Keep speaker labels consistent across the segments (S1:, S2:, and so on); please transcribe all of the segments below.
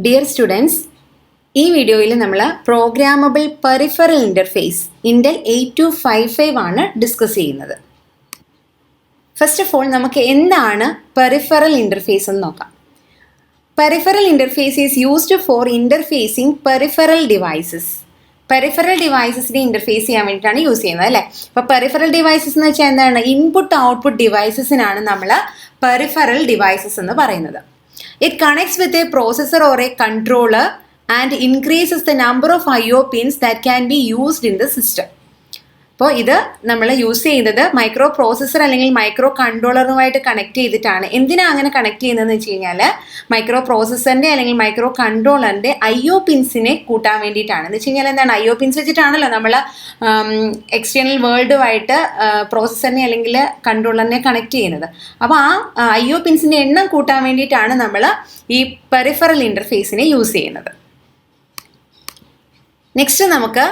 S1: Dear students, ഈ വീഡിയോയിൽ നമ്മൾ പ്രോഗ്രാമബിൾ പെറിഫറൽ ഇൻ്റർഫേസ് ഇൻ്റൽ 8255 ആണ് ഡിസ്കസ് ചെയ്യുന്നത്. ഫസ്റ്റ് ഓഫ് ഓൾ നമുക്ക് എന്താണ് പെറിഫറൽ ഇൻ്റർഫേസ് എന്ന് നോക്കാം. Peripheral interface is used for interfacing peripheral devices. Peripheral ഡിവൈസസിനെ ഇൻ്റർഫേസ് ചെയ്യാൻ വേണ്ടിയിട്ടാണ് യൂസ് ചെയ്യുന്നത് അല്ലേ. അപ്പോൾ പെറിഫറൽ ഡിവൈസസ് എന്ന് വെച്ചാൽ എന്താണ്? ഇൻപുട്ട് ഔട്ട്പുട്ട് ഡിവൈസസിനാണ് നമ്മൾ പെറിഫറൽ ഡിവൈസസ് എന്ന് പറയുന്നത്. It connects with a processor or a controller and increases the number of I/O pins that can be used in the system. അപ്പോൾ ഇത് നമ്മൾ യൂസ് ചെയ്യുന്നത് മൈക്രോ പ്രോസസ്സർ അല്ലെങ്കിൽ മൈക്രോ കൺട്രോളറുമായിട്ട് കണക്ട് ചെയ്തിട്ടാണ്. എന്തിനാണ് അങ്ങനെ കണക്ട് ചെയ്യുന്നതെന്ന് വെച്ച് കഴിഞ്ഞാൽ മൈക്രോ പ്രോസസ്സറിൻ്റെ അല്ലെങ്കിൽ മൈക്രോ കൺട്രോളറിൻ്റെ I/O പിൻസിനെ കൂട്ടാൻ വേണ്ടിയിട്ടാണ്. എന്ന് വെച്ച് കഴിഞ്ഞാൽ എന്താണ്? I/O പിൻസ് വെച്ചിട്ടാണല്ലോ നമ്മൾ എക്സ്റ്റേണൽ വേൾഡുമായിട്ട് പ്രോസസ്സറിനെ അല്ലെങ്കിൽ കൺട്രോളറിനെ കണക്ട് ചെയ്യുന്നത്. അപ്പോൾ ആ I/O പിൻസിൻ്റെ എണ്ണം കൂട്ടാൻ വേണ്ടിയിട്ടാണ് നമ്മൾ ഈ പെറിഫറൽ ഇൻ്റർഫേസിനെ യൂസ് ചെയ്യുന്നത്. നെക്സ്റ്റ് നമുക്ക്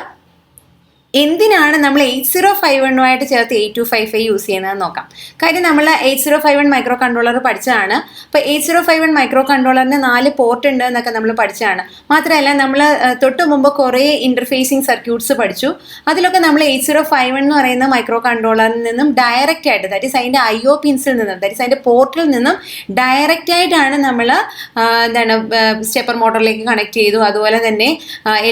S1: എന്തിനാണ് നമ്മൾ 8051 ചേർത്ത് 8255 യൂസ് ചെയ്യുന്നതെന്ന് നോക്കാം. കാര്യം നമ്മൾ 8051 മൈക്രോ കൺട്രോളർ പഠിച്ചതാണ്. അപ്പോൾ 8051 മൈക്രോ കൺട്രോളറിന് 4 പോർട്ട് ഉണ്ട് എന്നൊക്കെ നമ്മൾ പഠിച്ചതാണ്. മാത്രമല്ല നമ്മൾ തൊട്ട് മുമ്പ് കുറേ ഇൻ്റർഫേസിങ് സർക്യൂട്ട്സ് പഠിച്ചു. അതിലൊക്കെ നമ്മൾ 8051 എന്ന് പറയുന്ന മൈക്രോ കൺട്രോളറിൽ നിന്നും ഡയറക്റ്റ് ആയിട്ട്, ദാറ്റ് ഈസ് അതിൻ്റെ I/O പിൻസിൽ നിന്നും, ദാറ്റ് ഈസ് അതിൻ്റെ പോർട്ടിൽ നിന്നും ഡയറക്റ്റ് ആയിട്ടാണ് നമ്മൾ സ്റ്റെപ്പർ മോട്ടറിലേക്ക് കണക്ട് ചെയ്തു. അതുപോലെ തന്നെ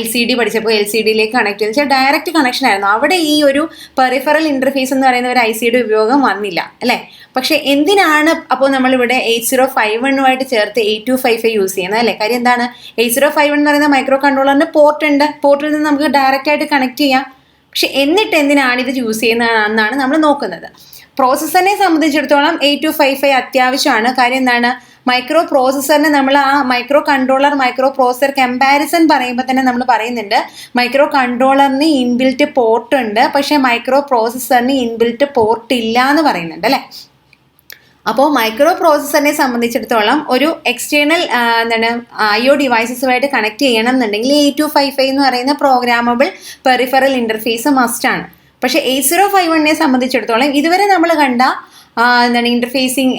S1: LCD പഠിച്ചപ്പോൾ LCDയിലേക്ക് കണക്ട് ചെയ്തു. വെച്ചാൽ ഡയറക്റ്റ് കണക്ഷൻ ആയിരുന്നു. അവിടെ ഈ ഒരു പെറിഫറൽ ഇൻ്റർഫേസ് എന്ന് പറയുന്ന ഒരു ICയുടെ ഉപയോഗം വന്നില്ല അല്ലേ. പക്ഷെ എന്തിനാണ് അപ്പോൾ നമ്മളിവിടെ 8051 ചേർത്ത് 8255 യൂസ് ചെയ്യുന്നത് അല്ലേ? കാര്യം എന്താണ്? 8051 എന്ന് പറയുന്ന മൈക്രോ കൺട്രോളറിന് പോർട്ട് ഉണ്ട്. പോർട്ടിൽ നിന്ന് നമുക്ക് ഡയറക്റ്റ് ആയിട്ട് കണക്ട് ചെയ്യാം. പക്ഷെ എന്നിട്ട് എന്തിനാണ് ഇത് യൂസ് ചെയ്യുന്നതെന്നാണ് നമ്മൾ നോക്കുന്നത്. പ്രോസസ്സറിനെ സംബന്ധിച്ചിടത്തോളം 8255 അത്യാവശ്യമാണ്. കാര്യം എന്താണ്? മൈക്രോ പ്രോസസ്സറിന് നമ്മൾ ആ micro controller micro processor comparison പറയുമ്പോൾ തന്നെ നമ്മൾ പറയുന്നുണ്ട് മൈക്രോ കൺട്രോളറിന് ഇൻബിൽറ്റ് പോർട്ട് ഉണ്ട്, പക്ഷേ മൈക്രോ പ്രോസസ്സറിന് ഇൻബിൽറ്റ് പോർട്ട് ഇല്ല എന്ന് പറയുന്നുണ്ട് അല്ലേ. അപ്പോൾ മൈക്രോ പ്രോസസ്സറിനെ സംബന്ധിച്ചിടത്തോളം ഒരു എക്സ്റ്റേണൽ I/O ഡിവൈസസുമായിട്ട് കണക്ട് ചെയ്യണം എന്നുണ്ടെങ്കിൽ 8255 എന്ന് പറയുന്ന പ്രോഗ്രാമബിൾ പെറിഫറൽ ഇൻ്റർഫേസ് മസ്റ്റാണ്. പക്ഷേ 8051 സംബന്ധിച്ചിടത്തോളം ഇതുവരെ നമ്മൾ കണ്ട ഇൻ്റർഫേസിങ്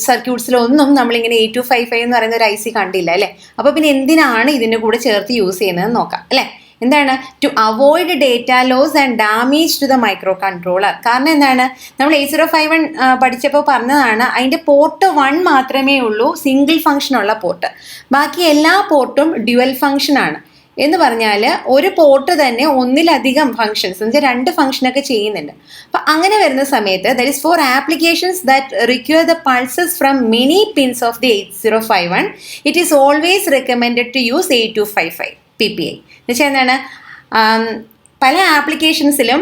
S1: സർക്യൂട്ട്സിലൊന്നും നമ്മളിങ്ങനെ 8255 എന്ന് പറയുന്ന ഒരു IC കണ്ടില്ല അല്ലേ. അപ്പോൾ പിന്നെ എന്തിനാണ് ഇതിൻ്റെ കൂടെ ചേർത്ത് യൂസ് ചെയ്യുന്നതെന്ന് നോക്കാം അല്ലേ. എന്താണ്? To avoid data loss and damage to the microcontroller. കാരണം എന്താണ്? നമ്മൾ 8051 പഠിച്ചപ്പോൾ പറഞ്ഞതാണ് അതിൻ്റെ പോർട്ട് 1 മാത്രമേ ഉള്ളൂ സിംഗിൾ ഫംഗ്ഷനുള്ള പോർട്ട്. ബാക്കി എല്ലാ പോർട്ടും ഡ്യുവൽ ഫംഗ്ഷനാണ്. എന്ന് പറഞ്ഞാൽ ഒരു പോർട്ട് തന്നെ ഒന്നിലധികം ഫംഗ്ഷൻസ് എന്ന് വെച്ചാൽ 2 ഫംഗ്ഷനൊക്കെ ചെയ്യുന്നുണ്ട്. അപ്പം അങ്ങനെ വരുന്ന സമയത്ത് that is for applications that require the pulses from many pins of the 8051 it is always recommended to use 8255 PPI. എന്ന് വെച്ചാൽ എന്താണ്? പല ആപ്ലിക്കേഷൻസിലും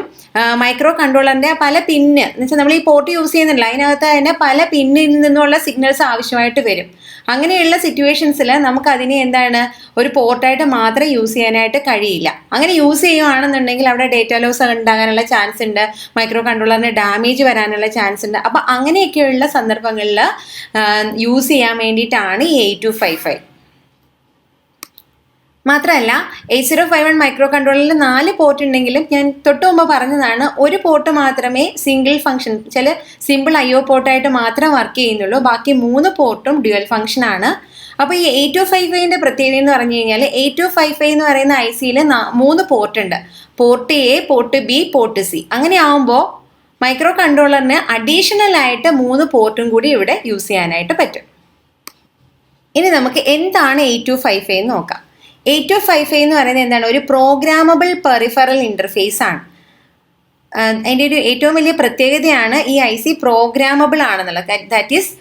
S1: മൈക്രോ കൺട്രോളറിൻ്റെ പല പിന്ന് എന്ന് വെച്ചാൽ നമ്മൾ ഈ പോർട്ട് യൂസ് ചെയ്യുന്നില്ല, അതിനകത്ത് തന്നെ പല പിന്നിൽ നിന്നുള്ള സിഗ്നൽസ് ആവശ്യമായിട്ട് വരും. അങ്ങനെയുള്ള സിറ്റുവേഷൻസിൽ നമുക്കതിനെ ഒരു പോർട്ടായിട്ട് മാത്രം യൂസ് ചെയ്യാനായിട്ട് കഴിയില്ല. അങ്ങനെ യൂസ് ചെയ്യുകയാണെന്നുണ്ടെങ്കിൽ അവിടെ ഡേറ്റ ലോസ് ഉണ്ടാകാനുള്ള ചാൻസ് ഉണ്ട്, മൈക്രോ കൺട്രോളറിന് ഡാമേജ് വരാനുള്ള ചാൻസ് ഉണ്ട്. അപ്പോൾ അങ്ങനെയൊക്കെയുള്ള സന്ദർഭങ്ങളിൽ യൂസ് ചെയ്യാൻ വേണ്ടിയിട്ടാണ് ഈ 8255. മാത്രമല്ല 8051 മൈക്രോ കൺട്രോളറിൽ 4 പോർട്ട് ഉണ്ടെങ്കിലും ഞാൻ തൊട്ട് മുമ്പ് പറഞ്ഞതാണ് ഒരു പോർട്ട് മാത്രമേ സിംഗിൾ ഫംഗ്ഷൻ ചില സിമ്പിൾ I/O പോർട്ടായിട്ട് മാത്രം വർക്ക് ചെയ്യുന്നുള്ളൂ. ബാക്കി 3 പോർട്ടും ഡ്യുവൽ ഫംഗ്ഷൻ ആണ്. അപ്പോൾ ഈ 8255 പ്രത്യേകത എന്ന് പറഞ്ഞു കഴിഞ്ഞാൽ 8255 എന്ന് പറയുന്ന ICയിൽ 3 പോർട്ട് ഉണ്ട്. Port A, port B, port C. അങ്ങനെ ആവുമ്പോൾ മൈക്രോ കൺട്രോളറിന് അഡീഷണൽ ആയിട്ട് 3 പോർട്ടും കൂടി ഇവിടെ യൂസ് ചെയ്യാനായിട്ട് പറ്റും. ഇനി നമുക്ക് എന്താണ് 8255 എന്ന് നോക്കാം. 8255 എന്ന് പറയുന്നത് എന്താണ്? ഒരു പ്രോഗ്രാമബിൾ പെറിഫറൽ ഇൻ്റർഫേസ് ആണ്. അതിൻ്റെ ഒരു ഏറ്റവും വലിയ പ്രത്യേകതയാണ് ഈ IC പ്രോഗ്രാമബിൾ ആണെന്നുള്ളത്. ദാറ്റ് ഈസ്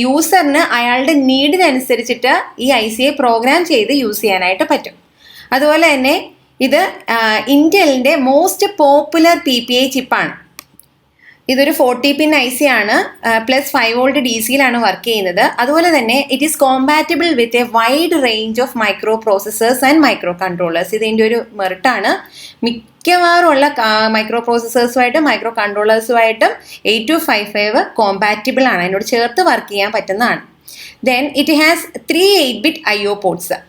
S1: യൂസറിന് അയാളുടെ നീഡിനനുസരിച്ചിട്ട് ഈ ICയെ പ്രോഗ്രാം ചെയ്ത് യൂസ് ചെയ്യാനായിട്ട് പറ്റും. അതുപോലെ തന്നെ ഇത് ഇൻ്റലിൻ്റെ മോസ്റ്റ് പോപ്പുലർ PPI ചിപ്പാണ്. ഇതൊരു 40 പിൻ IC ആണ്, പ്ലസ് 5 വോൾട്ട് DC-യിലാണ് വർക്ക് ചെയ്യുന്നത്. അതുപോലെ തന്നെ it is compatible with a wide range of micro processors and micro controllers. ഇതിൻ്റെ ഒരു മെറിറ്റാണ്. മിക്കവാറുമുള്ള മൈക്രോ പ്രോസസ്സേഴ്സുമായിട്ടും മൈക്രോ കൺട്രോളേഴ്സുമായിട്ടും 8255 കോമ്പാറ്റബിൾ ആണ്, അതിനോട് ചേർത്ത് വർക്ക് ചെയ്യാൻ പറ്റുന്നതാണ്. Then it has 3 8-bit I/O ports.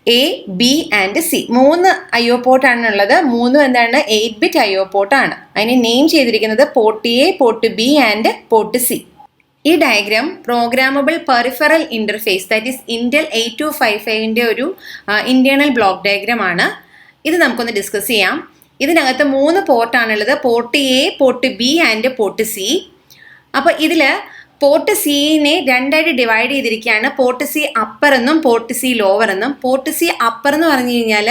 S1: A, B and C 3 I/O പോർട്ടാണുള്ളത്. 3 8-bit I/O പോർട്ടാണ്. അതിനെ നെയിം ചെയ്തിരിക്കുന്നത് port A, port B and port C. ഈ diagram programmable peripheral interface that is Intel 8255 ഒരു internal block diagram ആണ്. ഇത് നമുക്കൊന്ന് discuss ചെയ്യാം. ഇതിനകത്ത് 3 പോർട്ടാണുള്ളത്. Port A, port B and port C. അപ്പോൾ ഇതിൽ പോർട്ട് സിനെ രണ്ടായിട്ട് ഡിവൈഡ് ചെയ്തിരിക്കുകയാണ്. പോർട്ട് സി അപ്പർ എന്നും പോർട്ട് സി ലോവർ എന്നും. പോർട്ട് സി അപ്പർ എന്ന് പറഞ്ഞു കഴിഞ്ഞാൽ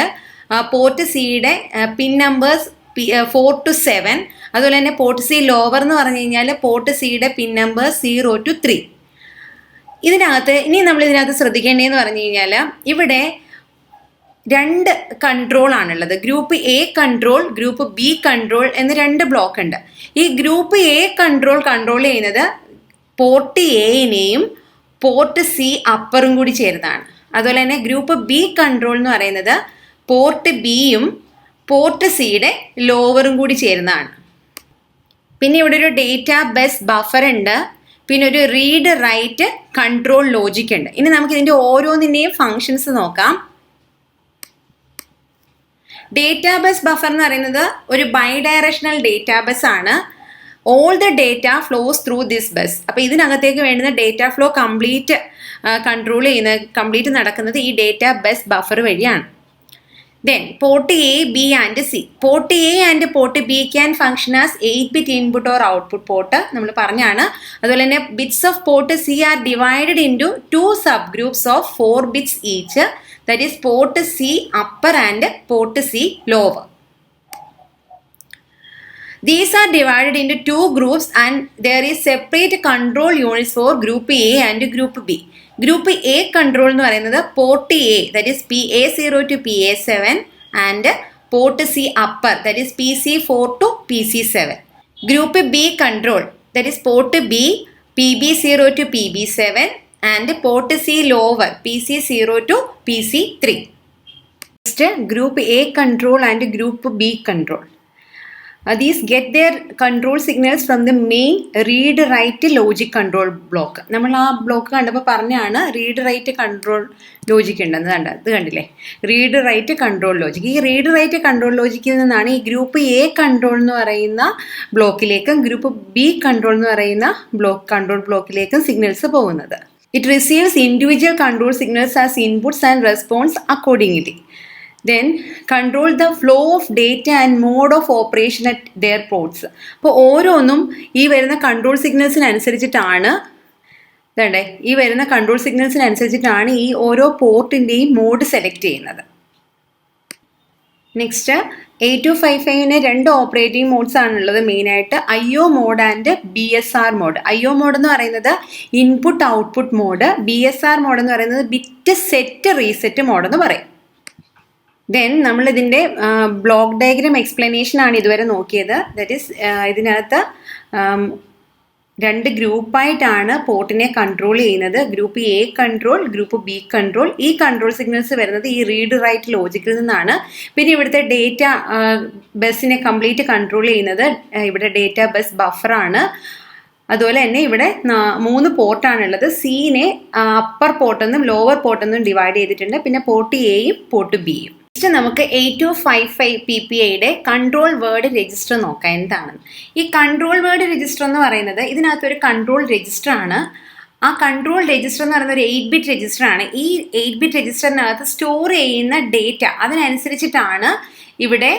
S1: പോർട്ട് സിയുടെ പിൻ നമ്പേഴ്സ് 4 to 7. അതുപോലെ തന്നെ പോർട്ട് സി ലോവർ എന്ന് പറഞ്ഞു കഴിഞ്ഞാൽ പോർട്ട് സിയുടെ പിൻ നമ്പർ 0 to 3. ഇനി നമ്മൾ ഇതിനകത്ത് ശ്രദ്ധിക്കേണ്ടതെന്ന് പറഞ്ഞു കഴിഞ്ഞാൽ ഇവിടെ 2 കൺട്രോൾ ആണുള്ളത്. Group A control, group B control എന്ന് 2 ബ്ലോക്ക് ഉണ്ട്. ഈ ഗ്രൂപ്പ് എ കൺട്രോൾ ചെയ്യുന്നത് പോർട്ട് എയിനെയും പോർട്ട് സി അപ്പറും കൂടി ചേർന്നതാണ്. അതുപോലെ തന്നെ ഗ്രൂപ്പ് ബി കൺട്രോൾ എന്ന് പറയുന്നത് പോർട്ട് ബിയും പോർട്ട് സിയുടെ ലോവറും കൂടി ചേരുന്നതാണ്. പിന്നെ ഇവിടെ ഒരു ഡേറ്റ ബസ് ബഫർ ഉണ്ട്. പിന്നെ ഒരു റീഡ് റൈറ്റ് കൺട്രോൾ ലോജിക് ഉണ്ട്. ഇനി നമുക്ക് ഇതിൻ്റെ ഓരോന്നിൻ്റെയും ഫങ്ഷൻസ് നോക്കാം. ഡേറ്റ ബസ് ബഫർ എന്ന് പറയുന്നത് ഒരു ബൈ ഡയറക്ഷണൽ ഡേറ്റ ബസ് ആണ്. All the data flows through this bus. അപ്പോൾ ഇതിനകത്തേക്ക് വേണ്ടുന്ന ഡേറ്റ ഫ്ലോ കംപ്ലീറ്റ് നടക്കുന്നത് ഈ ഡേറ്റ ബസ് ബഫർ വഴിയാണ്. Then port A, B and C. Port A and port B can function as 8-bit input or output port. നമ്മൾ പറഞ്ഞാണ്. അതുപോലെ തന്നെ bits of port C are divided into 2 subgroups of 4 bits each. That is port C upper and port C lower. These are divided into 2 groups and there is separate control units for group A and group B. Group A control എന്ന് പറയുന്നത് port A that is PA0 to PA7 and port C upper that is PC4 to PC7. Group B control that is port B PB0 to PB7 and port C lower PC0 to PC3. Next group A control and group B control. These get their control signals from the main read write logic control block. നമ്മൾ ആ block കണ്ടപ്പോൾ പറഞ്ഞാണ് read write control logic ഉണ്ടെന്ന്. ഇത് കണ്ടില്ലേ, read write control logic. ഈ read write control ലോജിക്കിൽ നിന്നാണ് ഈ ഗ്രൂപ്പ് എ കൺട്രോൾ എന്ന് പറയുന്ന ബ്ലോക്കിലേക്കും ഗ്രൂപ്പ് ബി കൺട്രോൾ എന്ന് പറയുന്ന കൺട്രോൾ ബ്ലോക്കിലേക്കും സിഗ്നൽസ് പോകുന്നത്. It receives individual control signals as inputs and response accordingly. Then control the flow of data and mode of operation at their ports. അപ്പോൾ ഓരോന്നും ഈ വരുന്ന control സിഗ്നൽസിനനുസരിച്ചിട്ടാണ് ഈ ഓരോ പോർട്ടിൻ്റെയും മോഡ് സെലക്ട് ചെയ്യുന്നത്. നെക്സ്റ്റ് 8255 2 ഓപ്പറേറ്റിംഗ് മോഡ്സ് ആണുള്ളത് മെയിനായിട്ട്. IO mode and BSR mode. IO mode എന്ന് പറയുന്നത് input output mode. BSR mode എന്ന് പറയുന്നത് ബിറ്റ് സെറ്റ് റീസെറ്റ് മോഡ് എന്ന് പറയും. ദെൻ നമ്മളിതിൻ്റെ ബ്ലോക്ക് ഡയഗ്രാം എക്സ്പ്ലനേഷൻ ആണ് ഇതുവരെ നോക്കിയത്. ദാറ്റ് ഈസ് ഇതിനകത്ത് 2 ഗ്രൂപ്പായിട്ടാണ് പോർട്ടിനെ കൺട്രോൾ ചെയ്യുന്നത്. Group A control, group B control. ഈ കൺട്രോൾ സിഗ്നൽസ് വരുന്നത് ഈ റീഡ് റൈറ്റ് ലോജിക്കിൽ നിന്നാണ്. പിന്നെ ഇവിടുത്തെ ഡേറ്റ ബസ്സിനെ കംപ്ലീറ്റ് കൺട്രോൾ ചെയ്യുന്നത് ഇവിടെ ഡേറ്റ ബസ് ബഫറാണ്. അതുപോലെ തന്നെ ഇവിടെ 3 പോർട്ടാണുള്ളത്. സീനെ അപ്പർ പോർട്ടെന്നും ലോവർ പോർട്ടെന്നും ഡിവൈഡ് ചെയ്തിട്ടുണ്ട്. പിന്നെ പോർട്ട് എയും പോർട്ട് ബിയും. നെക്സ്റ്റ് നമുക്ക് 8255 PPIയുടെ കൺട്രോൾ വേർഡ് രജിസ്റ്റർ നോക്കാം എന്താണെന്ന്. ഈ കൺട്രോൾ വേർഡ് രജിസ്റ്റർ എന്ന് പറയുന്നത് ഇതിനകത്തൊരു കൺട്രോൾ രജിസ്റ്റർ ആണ്. ആ കൺട്രോൾ രജിസ്റ്റർ എന്ന് പറയുന്ന ഒരു 8-bit രജിസ്റ്റർ ആണ്. ഈ 8-bit രജിസ്റ്ററിനകത്ത് സ്റ്റോർ ചെയ്യുന്ന ഡേറ്റ അതിനനുസരിച്ചിട്ടാണ് ഇവിടെ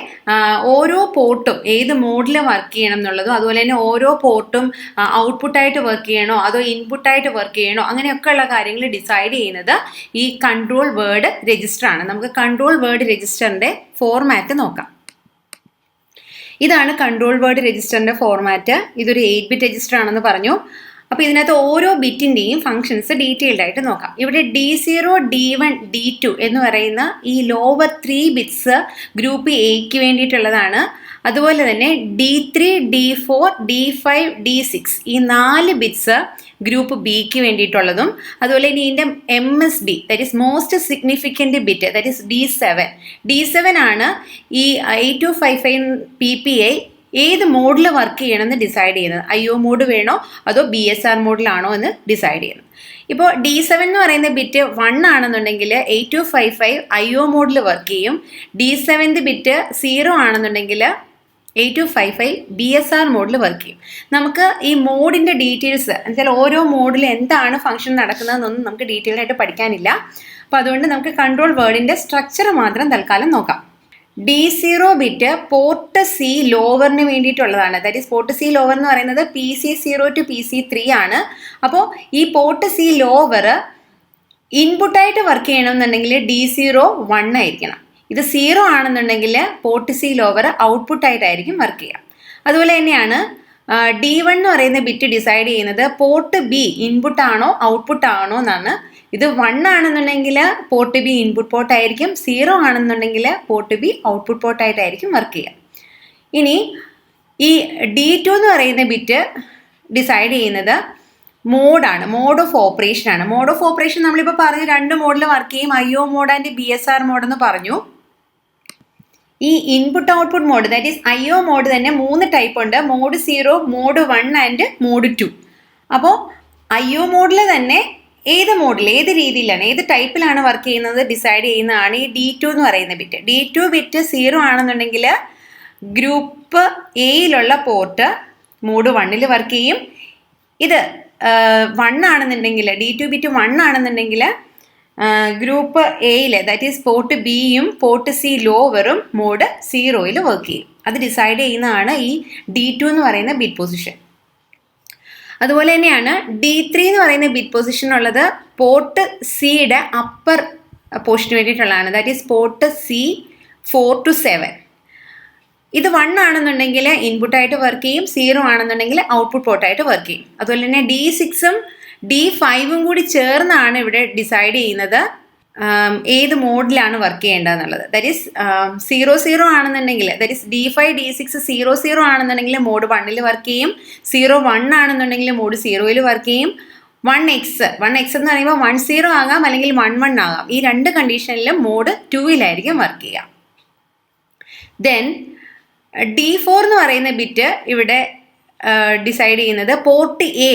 S1: ഓരോ പോർട്ടും ഏത് മോഡിൽ വർക്ക് ചെയ്യണം എന്നുള്ളതും അതുപോലെ തന്നെ ഓരോ പോർട്ടും ഔട്ട്പുട്ടായിട്ട് വർക്ക് ചെയ്യണോ അതോ ഇൻപുട്ടായിട്ട് വർക്ക് ചെയ്യണോ അങ്ങനെയൊക്കെയുള്ള കാര്യങ്ങൾ ഡിസൈഡ് ചെയ്യുന്നത് ഈ കൺട്രോൾ വേർഡ് രജിസ്റ്റർ ആണ്. നമുക്ക് കൺട്രോൾ വേർഡ് രജിസ്റ്ററിൻ്റെ ഫോർമാറ്റ് നോക്കാം. ഇതാണ് കൺട്രോൾ വേർഡ് രജിസ്റ്ററിൻ്റെ ഫോർമാറ്റ്. ഇതൊരു 8-bit രജിസ്റ്റർ ആണെന്ന് പറഞ്ഞു. അപ്പോൾ ഇതിനകത്ത് ഓരോ ബിറ്റിൻ്റെയും ഫങ്ഷൻസ് ഡീറ്റെയിൽഡ് ആയിട്ട് നോക്കാം. ഇവിടെ D0, D1, D2 എന്ന് പറയുന്ന ഈ ലോവർ 3 ബിറ്റ്സ് ഗ്രൂപ്പ് എക്ക് വേണ്ടിയിട്ടുള്ളതാണ്. അതുപോലെ തന്നെ D3, D4, D5, D6 ഈ 4 ബിറ്റ്സ് ഗ്രൂപ്പ് ബിക്ക് വേണ്ടിയിട്ടുള്ളതും അതുപോലെ ഇനി ഇതിൻ്റെ MSB that is most significant bit that is D7 ആണ് ഈ 8255 PPI ഏത് മോഡിൽ വർക്ക് ചെയ്യണമെന്ന് ഡിസൈഡ് ചെയ്യുന്നത്. IO മോഡ് വേണോ അതോ BSR മോഡിലാണോ എന്ന് ഡിസൈഡ് ചെയ്യുന്നത്. ഇപ്പോൾ D7 എന്ന് പറയുന്ന ബിറ്റ് 1 ആണെന്നുണ്ടെങ്കിൽ 8255 IO മോഡിൽ വർക്ക് ചെയ്യും. D7th ബിറ്റ് 0 ആണെന്നുണ്ടെങ്കിൽ 8255 BSR മോഡിൽ വർക്ക് ചെയ്യും. നമുക്ക് ഈ മോഡിൻ്റെ ഡീറ്റെയിൽസ് എന്നുവെച്ചാൽ ഓരോ മോഡിൽ എന്താണ് ഫംഗ്ഷൻ നടക്കുന്നതെന്നൊന്നും നമുക്ക് ഡീറ്റെയിൽ ആയിട്ട് പഠിക്കാനില്ല. അപ്പോൾ അതുകൊണ്ട് നമുക്ക് കൺട്രോൾ വേർഡിൻ്റെ സ്ട്രക്ചർ മാത്രം തൽക്കാലം നോക്കാം. D0 ബിറ്റ് പോർട്ട് സി ലോവറിന് വേണ്ടിയിട്ടുള്ളതാണ്. That is port C lower എന്ന് പറയുന്നത് PC0 to PC3 ആണ്. അപ്പോൾ ഈ പോർട്ട് സി ലോവർ ഇൻപുട്ടായിട്ട് വർക്ക് ചെയ്യണമെന്നുണ്ടെങ്കിൽ D0 1 ആയിരിക്കണം. ഇത് 0 ആണെന്നുണ്ടെങ്കിൽ പോർട്ട് സി ലോവർ ഔട്ട്പുട്ടായിട്ടായിരിക്കും വർക്ക് ചെയ്യുക. അതുപോലെ തന്നെയാണ് D1 എന്ന് പറയുന്ന ബിറ്റ് ഡിസൈഡ് ചെയ്യുന്നത് പോർട്ട് ബി ഇൻപുട്ട് ആണോ ഔട്ട്പുട്ട് ആണോ എന്നാണ്. ഇത് 1 ആണെന്നുണ്ടെങ്കിൽ പോർട്ട് ബി ഇൻപുട്ട് പോർട്ടായിരിക്കും, 0 ആണെന്നുണ്ടെങ്കിൽ പോർട്ട് ബി ഔട്ട്പുട്ട് പോർട്ടായിട്ടായിരിക്കും വർക്ക് ചെയ്യുക. ഇനി ഈ D2 എന്ന് പറയുന്ന ബിറ്റ് ഡിസൈഡ് ചെയ്യുന്നത് മോഡാണ്, മോഡ് ഓഫ് ഓപ്പറേഷൻ ആണ്. മോഡ് ഓഫ് ഓപ്പറേഷൻ നമ്മളിപ്പോൾ പറഞ്ഞു 2 മോഡിൽ വർക്ക് ചെയ്യും, IO mode and BSR mode എന്ന് പറഞ്ഞു. ഈ input output mode that is IO mode തന്നെ 3 ടൈപ്പ് ഉണ്ട്, മോഡ് 0, മോഡ് 1 ആൻഡ് മോഡ് 2. അപ്പോൾ IO മോഡിൽ തന്നെ ഏത് മോഡിൽ ഏത് രീതിയിലാണ് ഏത് ടൈപ്പിലാണ് വർക്ക് ചെയ്യുന്നത് ഡിസൈഡ് ചെയ്യുന്നതാണ് ഈ D2 എന്ന് പറയുന്ന ബിറ്റ്. D2 ബിറ്റ് 0 ആണെന്നുണ്ടെങ്കിൽ ഗ്രൂപ്പ് എയിലുള്ള പോർട്ട് മോഡ് 1ൽ വർക്ക് ചെയ്യും. ഇത് 1 ആണെന്നുണ്ടെങ്കിൽ D2 ബിറ്റ് 1 ആണെന്നുണ്ടെങ്കിൽ ഗ്രൂപ്പ് എയിൽ ദാറ്റ് ഈസ് പോർട്ട് ബിയും പോർട്ട് സി ലോവറും മോഡ് 0ൽ വർക്ക് ചെയ്യും. അത് ഡിസൈഡ് ചെയ്യുന്നതാണ് ഈ D2 എന്ന് പറയുന്ന ബിറ്റ് പൊസിഷൻ. അതുപോലെ തന്നെയാണ് D3 എന്ന് പറയുന്ന ബിറ്റ് പൊസിഷൻ ഉള്ളത് പോർട്ട് സിയുടെ അപ്പർ പോർഷന് വേണ്ടിയിട്ടുള്ളതാണ്. That is port C 4 to 7. ഇത് 1 ആണെന്നുണ്ടെങ്കിൽ ഇൻപുട്ടായിട്ട് വർക്ക് ചെയ്യും, 0 ആണെന്നുണ്ടെങ്കിൽ ഔട്ട്പുട്ട് പോർട്ടായിട്ട് വർക്ക് ചെയ്യും. അതുപോലെ തന്നെ D6ഉം D5ഉം കൂടി ചേർന്നാണ് ഇവിടെ ഡിസൈഡ് ചെയ്യുന്നത് ഏത് മോഡിലാണ് വർക്ക് ചെയ്യേണ്ടതെന്നുള്ളത്. ദാറ്റ് ഈസ് 0 ആണെന്നുണ്ടെങ്കിൽ ദാറ്റ് ഈസ് D5 D6 0 ആണെന്നുണ്ടെങ്കിൽ മോഡ് 1ൽ വർക്ക് ചെയ്യും, 1 ആണെന്നുണ്ടെങ്കിൽ മോഡ് 0ൽ വർക്ക് ചെയ്യും. 1x എന്ന് പറയുമ്പോൾ 10 ആകാം അല്ലെങ്കിൽ 11 ആകാം. ഈ 2 കണ്ടീഷനിലും മോഡ് 2ലായിരിക്കും വർക്ക് ചെയ്യുക. ദെൻ D4 എന്ന് പറയുന്ന ബിറ്റ് ഇവിടെ ഡിസൈഡ് ചെയ്യുന്നത് പോർട്ട് എ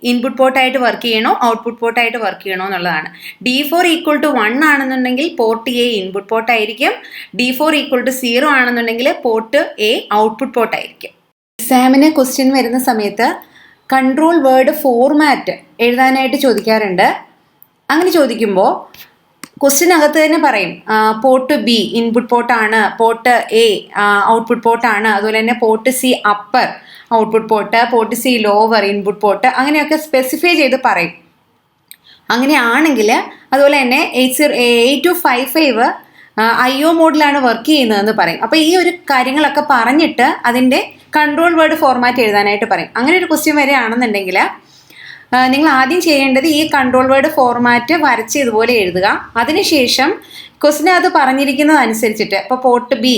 S1: ഇൻപുട്ട് പോർട്ടായിട്ട് വർക്ക് ചെയ്യണോ ഔട്ട്പുട്ട് പോർട്ടായിട്ട് വർക്ക് ചെയ്യണോ എന്നുള്ളതാണ്. D4 = 1 ആണെന്നുണ്ടെങ്കിൽ പോർട്ട് എ ഇൻപുട്ട് പോർട്ടായിരിക്കും, D4 = 0 ആണെന്നുണ്ടെങ്കിൽ പോർട്ട് എ ഔട്ട്പുട്ട് പോർട്ടായിരിക്കും. എക്സാമിന് ക്വസ്റ്റ്യൻ വരുന്ന സമയത്ത് കൺട്രോൾ വേർഡ് ഫോർമാറ്റ് എഴുതാനായിട്ട് ചോദിക്കാറുണ്ട്. അങ്ങനെ ചോദിക്കുമ്പോൾ ക്വസ്റ്റ്യനകത്ത് തന്നെ പറയും പോർട്ട് ബി ഇൻപുട്ട് പോർട്ടാണ്, പോർട്ട് എ ഔട്ട്പുട്ട് പോർട്ടാണ്, അതുപോലെ തന്നെ port C upper output port, port C lower input port, അങ്ങനെയൊക്കെ സ്പെസിഫൈ ചെയ്ത് പറയും. അങ്ങനെയാണെങ്കിൽ അതുപോലെ തന്നെ 8255 IO മോഡിലാണ് വർക്ക് ചെയ്യുന്നതെന്ന് പറയും. അപ്പോൾ ഈ ഒരു കാര്യങ്ങളൊക്കെ പറഞ്ഞിട്ട് അതിൻ്റെ കൺട്രോൾ വേർഡ് ഫോർമാറ്റ് എഴുതാനായിട്ട് പറയും. അങ്ങനെ ഒരു ക്വസ്റ്റ്യൻ വരികയാണെന്നുണ്ടെങ്കിൽ നിങ്ങൾ ആദ്യം ചെയ്യേണ്ടത് ഈ കൺട്രോൾ വേർഡ് ഫോർമാറ്റ് വരച്ച് ഇതുപോലെ എഴുതുക. അതിനുശേഷം ക്വസ്റ്റിനകത്ത് പറഞ്ഞിരിക്കുന്നതനുസരിച്ചിട്ട് ഇപ്പോൾ പോർട്ട് ബി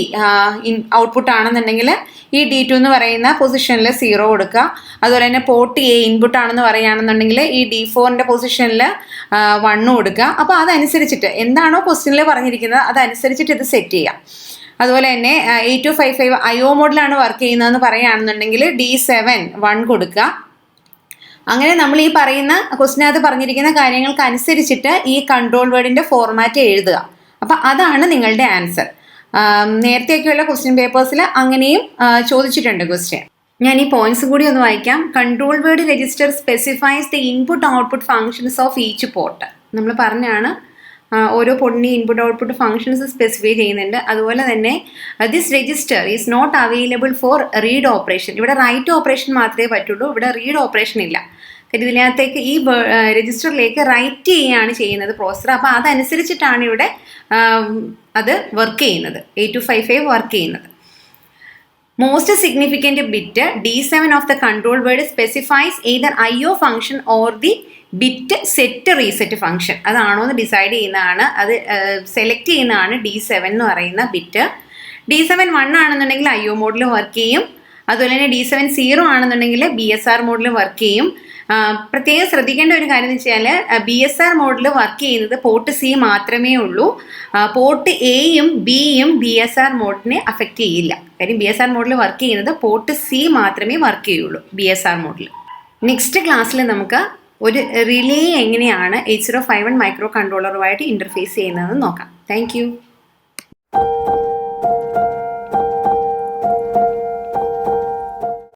S1: ഔട്ട്പുട്ട് ആണെന്നുണ്ടെങ്കിൽ ഈ D2 എന്ന് പറയുന്ന പൊസിഷനിൽ 0 കൊടുക്കുക. അതുപോലെ തന്നെ പോർട്ട് എ ഇൻപുട്ട് ആണെന്ന് പറയുകയാണെന്നുണ്ടെങ്കിൽ ഈ D4ൻ്റെ പൊസിഷനിൽ 1 കൊടുക്കുക. അപ്പോൾ അതനുസരിച്ചിട്ട് എന്താണോ ക്വസ്റ്റ്യനിൽ പറഞ്ഞിരിക്കുന്നത് അതനുസരിച്ചിട്ട് ഇത് സെറ്റ് ചെയ്യുക. അതുപോലെ തന്നെ 8255 IO മോഡിലാണ് വർക്ക് ചെയ്യുന്നതെന്ന് പറയുകയാണെന്നുണ്ടെങ്കിൽ D7 1 കൊടുക്കുക. അങ്ങനെ നമ്മൾ ഈ പറയുന്ന ക്വസ്റ്റിനകത്ത് പറഞ്ഞിരിക്കുന്ന കാര്യങ്ങൾക്ക് അനുസരിച്ചിട്ട് ഈ കൺട്രോൾ വേർഡിൻ്റെ ഫോർമാറ്റ് എഴുതുക. അപ്പം അതാണ് നിങ്ങളുടെ ആൻസർ. നേരത്തെയൊക്കെയുള്ള ക്വസ്റ്റ്യൻ പേപ്പേഴ്സിൽ അങ്ങനെയും ചോദിച്ചിട്ടുണ്ട് ക്വസ്റ്റ്യൻ. ഞാൻ ഈ പോയിന്റ്സ് കൂടി ഒന്ന് വായിക്കാം. Control word register specifies the input output functions of each port. നമ്മൾ പറഞ്ഞാണ് ഓരോ പോർട്ടിൻ്റെ ഇൻപുട്ട് ഔട്ട്പുട്ട് ഫങ്ഷൻസ് സ്പെസിഫൈ ചെയ്യുന്നുണ്ട്. അതുപോലെ തന്നെ this register is not available for read operation. ഇവിടെ റൈറ്റ് ഓപ്പറേഷൻ മാത്രമേ പറ്റുള്ളൂ, ഇവിടെ റീഡ് ഓപ്പറേഷൻ ഇല്ല. കാര്യം ഇതിനകത്തേക്ക് ഈ രജിസ്റ്ററിലേക്ക് റൈറ്റ് ചെയ്യുകയാണ് ചെയ്യുന്നത് പ്രോസസ്സർ. അപ്പോൾ അതനുസരിച്ചിട്ടാണ് ഇവിടെ അത് വർക്ക് ചെയ്യുന്നത്, 8255 വർക്ക് ചെയ്യുന്നത്. Most significant bit D7 of the control word specifies either IO function or the bit set reset function. അതാണോ എന്ന് ഡിസൈഡ് ചെയ്യുന്നതാണ്, അത് സെലക്ട് ചെയ്യുന്നതാണ് D7 എന്ന് പറയുന്ന ബിറ്റ്. D7 1 ആണെന്നുണ്ടെങ്കിൽ IO മോഡിൽ വർക്ക് ചെയ്യും. അതുപോലെ തന്നെ D7 0 ആണെന്നുണ്ടെങ്കിൽ BSR മോഡിൽ വർക്ക് ചെയ്യും. പ്രത്യേകം ശ്രദ്ധിക്കേണ്ട ഒരു കാര്യം എന്ന് വെച്ചാൽ BSR മോഡിൽ വർക്ക് ചെയ്യുന്നത് പോർട്ട് സി മാത്രമേ ഉള്ളൂ. പോർട്ട് എയും ബിയും BSR മോഡിനെ അഫക്റ്റ് ചെയ്യില്ല. കാര്യം BSR മോഡിൽ വർക്ക് ചെയ്യുന്നത് പോർട്ട് സി മാത്രമേ വർക്ക് ചെയ്യുള്ളൂ BSR മോഡിൽ. നെക്സ്റ്റ് ക്ലാസ്സിൽ നമുക്ക് ഒരു റിലേ എങ്ങനെയാണ് 8051 മൈക്രോ കൺട്രോളറുമായിട്ട് ഇൻ്റർഫേസ് ചെയ്യുന്നതെന്ന് നോക്കാം. Thank you.